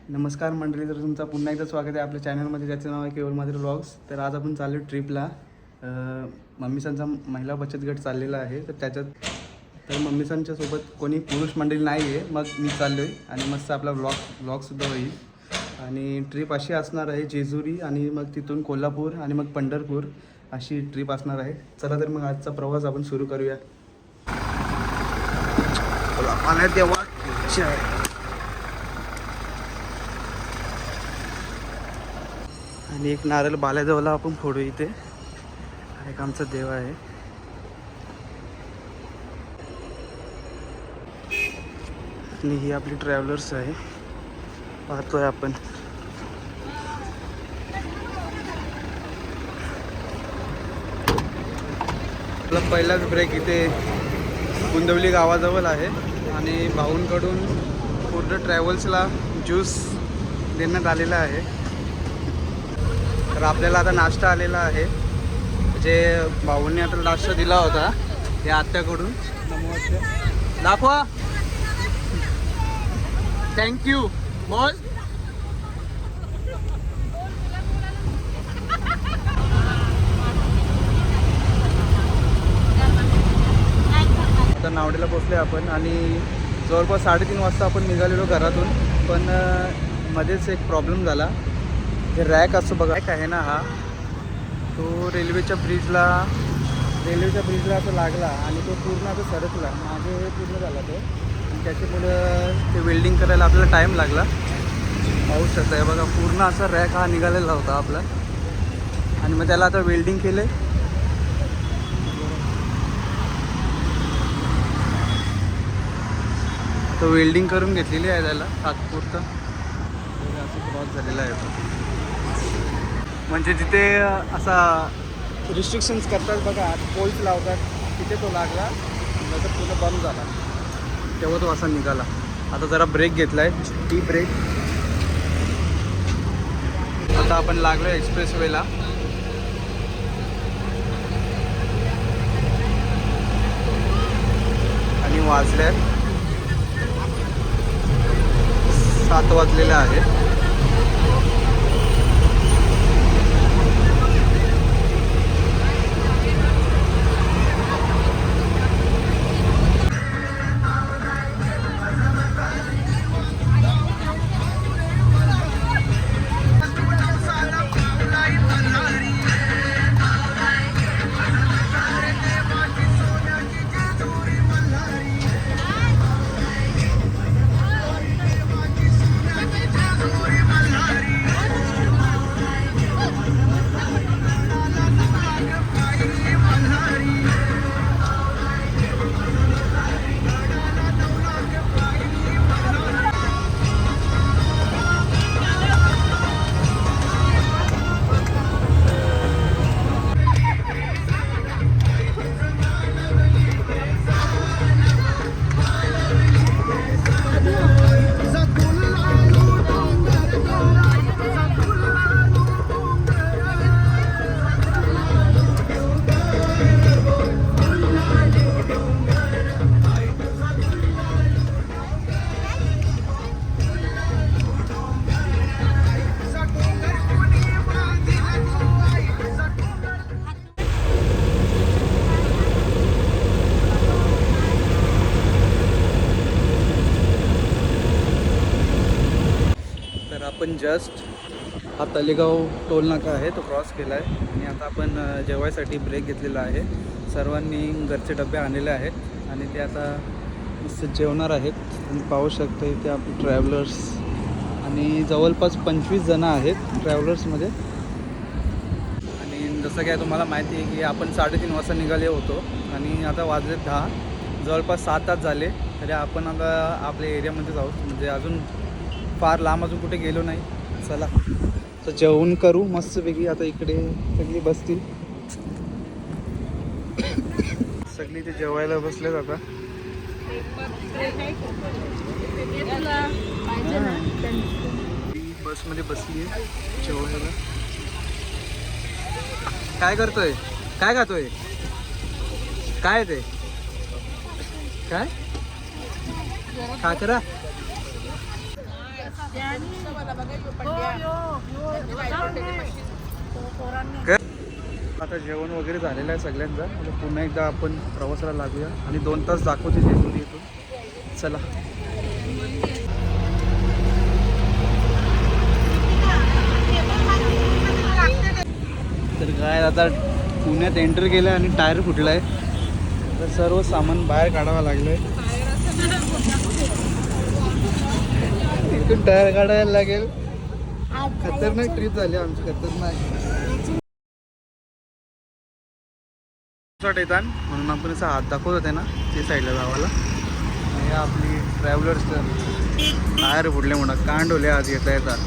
नमस्कार मंडळी, तर तुमचं पुन्हा एकदा स्वागत आहे आपल्या चॅनलमध्ये, ज्याचं नाव आहे केवळ मात्र व्लॉग्स. तर आज आपण चाललो ट्रिपला. मम्मीसांचा महिला बचत गट चाललेला आहे, तर त्याच्यात तर मम्मीसांच्या सोबत कोणी पुरुष मंडळी नाही आहे, मग मी चाललो आहे आणि मस्त आपला व्लॉगसुद्धा होईल. आणि ट्रिप अशी असणार आहे जेजुरी आणि मग तिथून कोल्हापूर आणि मग पंढरपूर अशी ट्रिप असणार आहे. चला तर मग आजचा प्रवास आपण सुरू करूया. आणि एक नारळ बाल्याजवळला आपण फोडू. इथे एक आमचा देव आहे. आणि ही आपली ट्रॅव्हलर्स आहे, पाहतोय आपण. आपला पहिलाच ब्रेक इथे कुंदवली गावाजवळ आहे आणि भाऊंकडून पूर्ण ट्रॅव्हल्सला ज्यूस देण्यात आलेला आहे. तर आपल्याला आता नाश्ता आलेला आहे, जे भाऊंनी आता नाश्ता दिला होता ते आत्याकडून. दाखवा, थँक्यू बोल. आता नावडेला पोचले आपण आणि जवळपास 3:30 वाजता आपण निघालेलो घरातून. पण मध्येच एक प्रॉब्लेम झाला. हे रॅक असं बघा, रॅक आहे ना हा, तो रेल्वेच्या ब्रिजला असं लागला आणि तो पूर्ण असं सरकला. मागे हे पूर्ण झाला तो, आणि त्याच्यामुळं ते वेल्डिंग करायला आपल्याला टाईम लागला. पाहू शकता आहे बघा, पूर्ण असा रॅक हा निघालेला होता आपला. आणि मग त्याला आता वेल्डिंग केलं आहे. तो वेल्डिंग करून घेतलेली आहे त्याला तात्पुरतं. असं क्रॉस झालेला आहे तो, म्हणजे जिथे असा रिस्ट्रिक्शन्स करतात बघा, पोल्स लावतात, तिथे तो लागला, नंतर पूर्ण बंद झाला, तेव्हा तो असा निघाला. आता जरा ब्रेक घेतला आहे, टी ब्रेक. आता आपण लागलो एक्सप्रेस वेला. आणि वाजले 7 वाजलेले आहेत. आपण जस्ट हा तलेगाव टोल नाका आहे, तो क्रॉस केला आहे. आणि आता आपण जेवायसाठी ब्रेक घेतलेला आहे. सर्वांनी घरचे डबे आणलेले आहेत आणि ते आता मस्त जेवणार आहेत. तुम्ही पाहू शकता इथे आपले ट्रॅव्हलर्स, आणि जवळपास 25 जणं आहेत ट्रॅव्हलर्समध्ये. आणि जसं काय तुम्हाला माहिती आहे की आपण 3:30 वाजता निघाले होतो आणि आता वाजले 10, जवळपास 7 तास झाले. तरी आपण आता आपल्या एरियामध्येच आहोत, म्हणजे अजून फार लांब अजून कुठे गेलो नाही. चला तर जेवण करू मस्तपैकी. आता इकडे सगळी बसतील, सगळी ते जेवायला बसलेत आता. बसमध्ये बसली आहे जेवायला. काय करतोय, काय खातोय, काय ते काय खाकरा. आता जेवण वगैरे झालेलं आहे सगळ्यांचा. आता पुन्हा एकदा आपण प्रवासाला लागूया आणि 2 तास दाखवते जेजुरी इथून. चला. तर काय आता पुण्यात एंटर केलं आणि टायर फुटला आहे. तर सर्व सामान बाहेर काढावं लागलं आहे. इथून टायर काढायला लागेल. खतरनाक ट्रिप झाली आमची, खतरनाक. येतात म्हणून आपण असा हात दाखवत होते ना ते साईडला जावाला. हे आपली ट्रॅव्हलर्स टायर फुटले म्हणा कांडोले आज येता येतात.